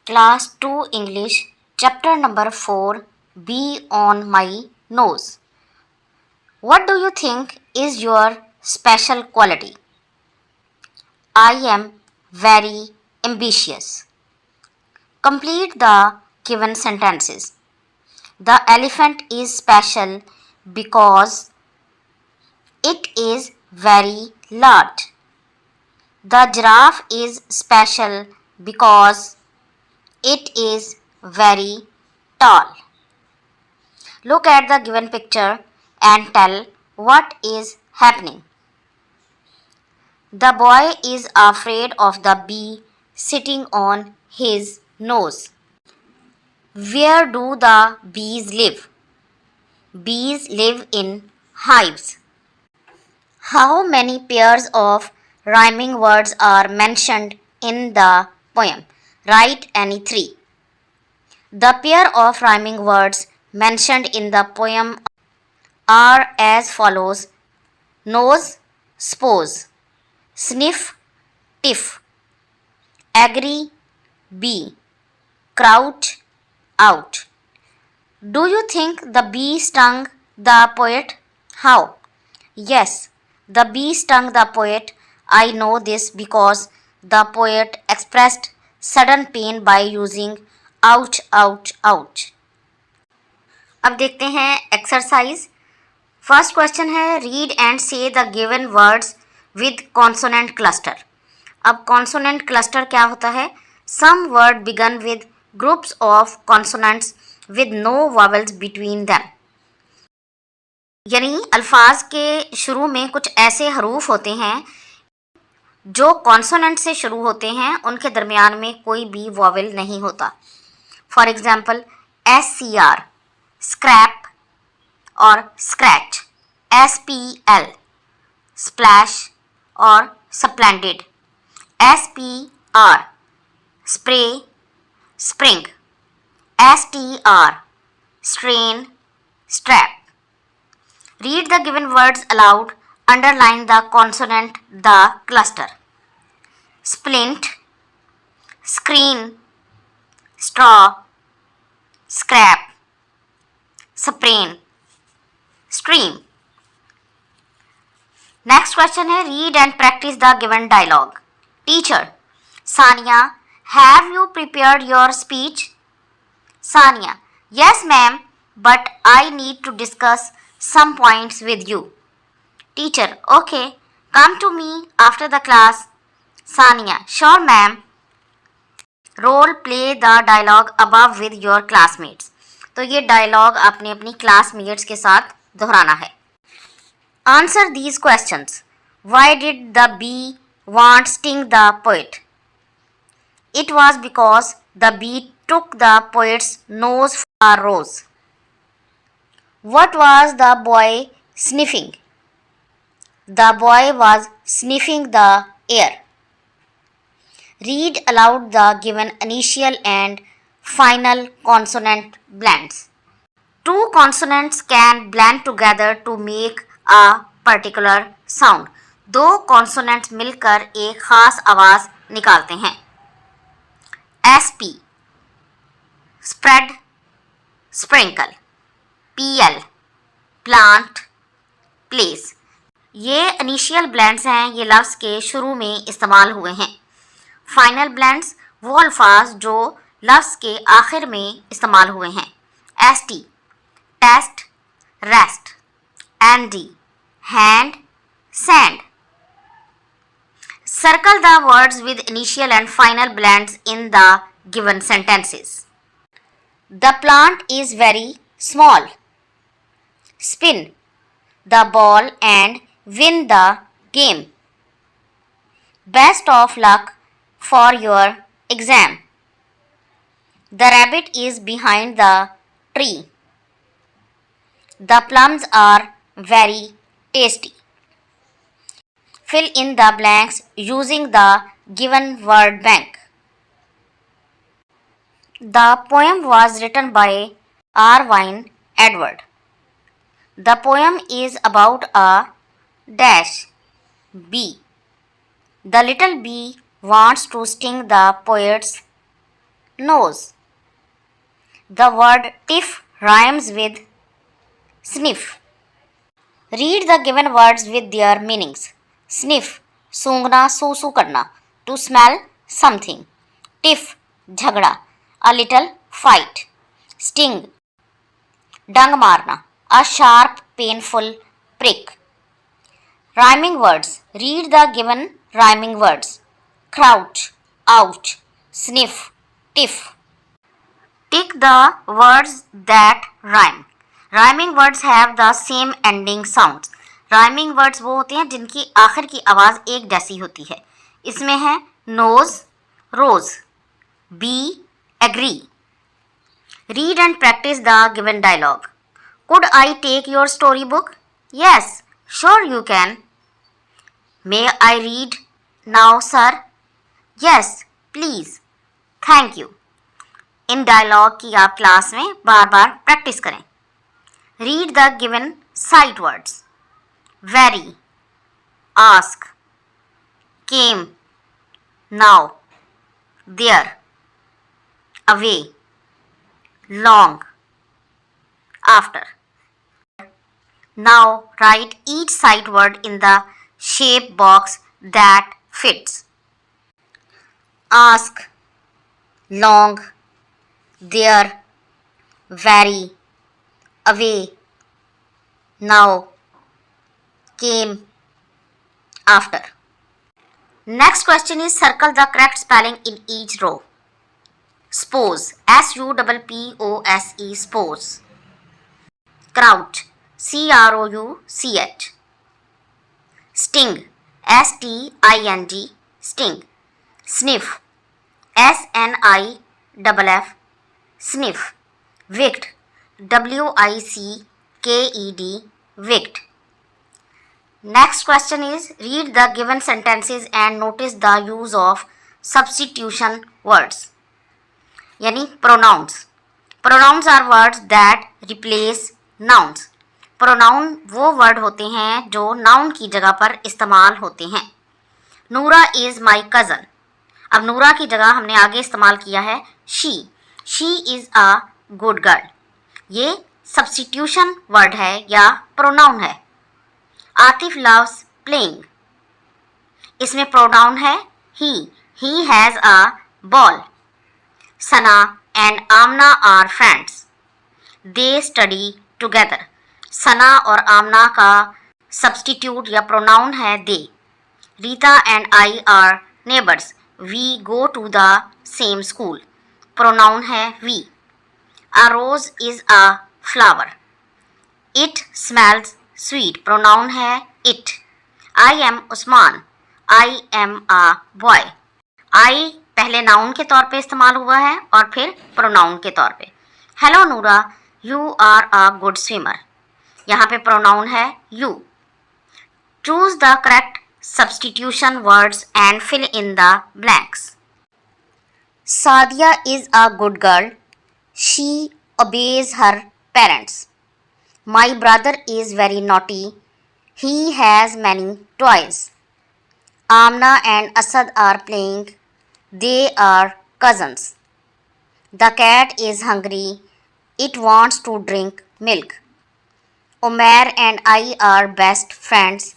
Class 2 English, Chapter number 4, Bee on My Nose. What do you think is your special quality? I am very ambitious. Complete the given sentences. The elephant is special because it is very large. The giraffe is special because it is very tall. Look at the given picture and tell what is happening. The boy is afraid of the bee sitting on his nose. Where do the bees live? Bees live in hives. How many pairs of rhyming words are mentioned in the poem? Write any three. The pair of rhyming words mentioned in the poem are as follows: nose, suppose; sniff, tiff; agree, bee; crouch, out. Do you think the bee stung the poet? How? Yes, the bee stung the poet. I know this because the poet expressed sudden pain by using ouch, ouch, ouch. अब देखते हैं exercise. First question है read and say the given words with consonant cluster. अब consonant cluster क्या होता है? Some word begin with groups of consonants with no vowels between them. यानी अल्फाज के शुरू में कुछ ऐसे हरूफ होते हैं जो कॉन्सोनेंट से शुरू होते हैं, उनके दरमियान में कोई भी वॉवेल नहीं होता. फॉर एग्जाम्पल SCR, स्क्रैप और स्क्रैच. SPL, स्प्लैश और splendid. SPR, spray, spring. STR, strain, strap. Read the given words aloud. Underline the consonant, the cluster. Splint, screen, straw, scrap, sprain, stream. Next question है read and practice the given dialogue. Teacher, Sania, have you prepared your speech? Sania, yes ma'am, but I need to discuss some points with you. Teacher, okay, come to me after the class. Sania, sure ma'am. Role play the dialogue above with your classmates. तो ये dialogue आपने अपनी classmates के साथ दोहराना है. Answer these questions. Why did the bee want sting the poet? It was because the bee took the poet's nose for a rose. What was the boy sniffing? The boy was sniffing the air. Read aloud the given initial and final consonant blends. Two consonants can blend together to make a particular sound. दो consonants मिलकर एक खास आवाज निकालते हैं. SP, spread, sprinkle. PL, plant, place. ये initial blends हैं, ये लफ्ज़ के शुरू में इस्तेमाल हुए हैं. फाइनल ब्लेंड्स वो अल्फाज जो लफ्ज़ के आखिर में इस्तेमाल हुए हैं. ST, test, rest. ND, hand, sand. Circle the words with initial and final blends in the given sentences. The plant is very small. Spin the ball and win the game. Best of luck for your exam. The rabbit is behind the tree. The plums are very tasty. Fill in the blanks using the given word bank. The poem was written by Irving Edward. The poem is about a dash bee. The little bee wants to sting the poet's nose. The word tiff rhymes with sniff. Read the given words with their meanings. Sniff, सूंघना, सूसू करना. To smell something. Tiff, झगड़ा. A little fight. Sting, डंग मारना. A sharp, painful prick. Rhyming words. Read the given rhyming words. Crouch, ouch, sniff, tiff. Tick the words that rhyme. Rhyming words have the same ending sounds. Rhyming words वो होते हैं जिनकी आखिर की आवाज़ एक जैसी होती है. इसमें है nose, rose, be, agree. Read and practice the given dialogue. Could I take your storybook? Yes, sure you can. May I read now, sir? Yes, please. Thank you. इन डायलॉग की आप क्लास में बार बार प्रैक्टिस करें. Read the given sight words. Very, ask, came, now, there, away, long, after. Now write each sight word in the shape box that fits. Ask, long, there, very, away, now, came, after. Next question is circle the correct spelling in each row. Suppose, S-U-P-P-O-S-E, suppose. Crouch, C-R-O-U-C-H. Sting, S-T-I-N-G, sting. Sniff, S-N-I-F-F, sniff. Wicked, W-I-C-K-E-D, wicked. Next question is read the given sentences and notice the use of substitution words. यानी pronouns. Pronouns are words that replace nouns. Pronoun वो word होते हैं जो noun की जगह पर इस्तेमाल होते हैं. नूरा इज़ माई कज़न. अब नूरा की जगह हमने आगे इस्तेमाल किया है she. She is a good girl. ये सब्स्टिट्यूशन वर्ड है या प्रोनाउन है. Atif loves playing. इसमें प्रोनाउन है he. He has a ball. Sana and Amna are friends. They study together. Sana और आमना का सब्स्टिट्यूट या प्रोनाउन है they. Rita and I are neighbours. We go to the same school. Pronoun है we. A rose is a flower. It smells sweet. Pronoun है it. I am Usman. I am a boy. I पहले noun के तौर पे इस्तेमाल हुआ है और फिर प्रोनाउन के तौर पे. Hello Noora, you are a good swimmer. यहाँ पे प्रोनाउन है you. Choose the correct substitution words and fill in the blanks. Sadia is a good girl. She obeys her parents. My brother is very naughty. He has many toys. Amna and Asad are playing. They are cousins. The cat is hungry. It wants to drink milk. Umair and I are best friends.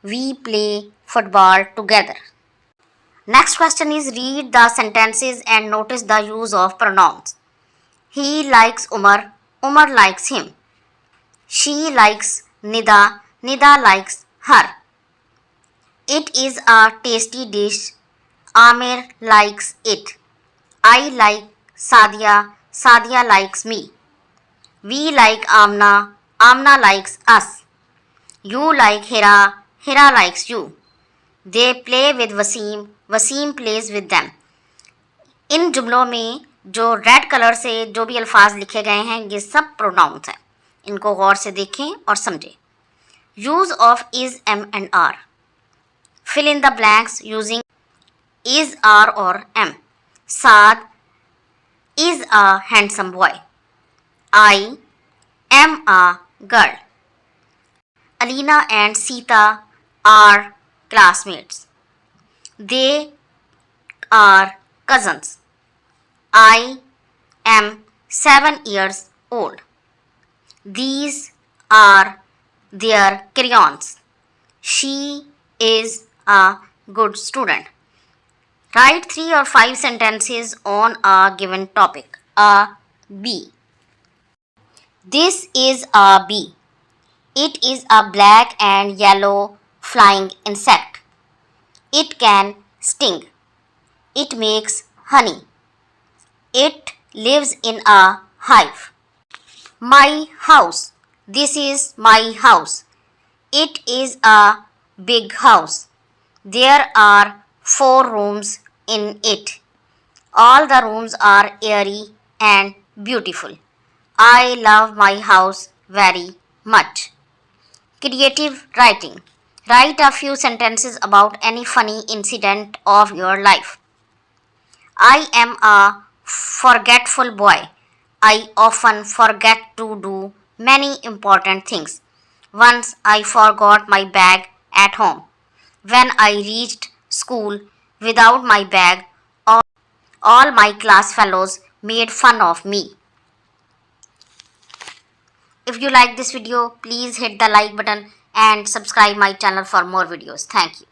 We play football together. Next question is read the sentences and notice the use of pronouns. He likes Umar. Umar likes him. She likes Nida. Nida likes her. It is a tasty dish. Amir likes it. I like Sadia. Sadia likes me. We like Amna. Amna likes us. You like Hira. Hira likes you. They play with Wasim. Wasim plays with them. इन जुमलों में जो red colour से जो भी अल्फाज लिखे गए हैं ये सब प्रोनाउंस हैं. इनको गौर से देखें और समझें. Use of is, am and are. Fill in the blanks using is, are और am. Saad is a handsome boy. I am a girl. Alina and Sita are classmates. They are cousins. I am 7 years old. These are their crayons. She is a good student. Write 3 or 5 sentences on a given topic. A bee. This is a bee. It is a black and yellow flying insect. It can sting. It makes honey. It lives in a hive. My house. This is my house. It is a big house. There are 4 rooms in it. All the rooms are airy and beautiful. I love my house very much. Creative writing. Write a few sentences about any funny incident of your life. I am a forgetful boy. I often forget to do many important things. Once I forgot my bag at home. When I reached school without my bag, all my class fellows made fun of me. If you like this video, please hit the like button and subscribe my channel for more videos. Thank you.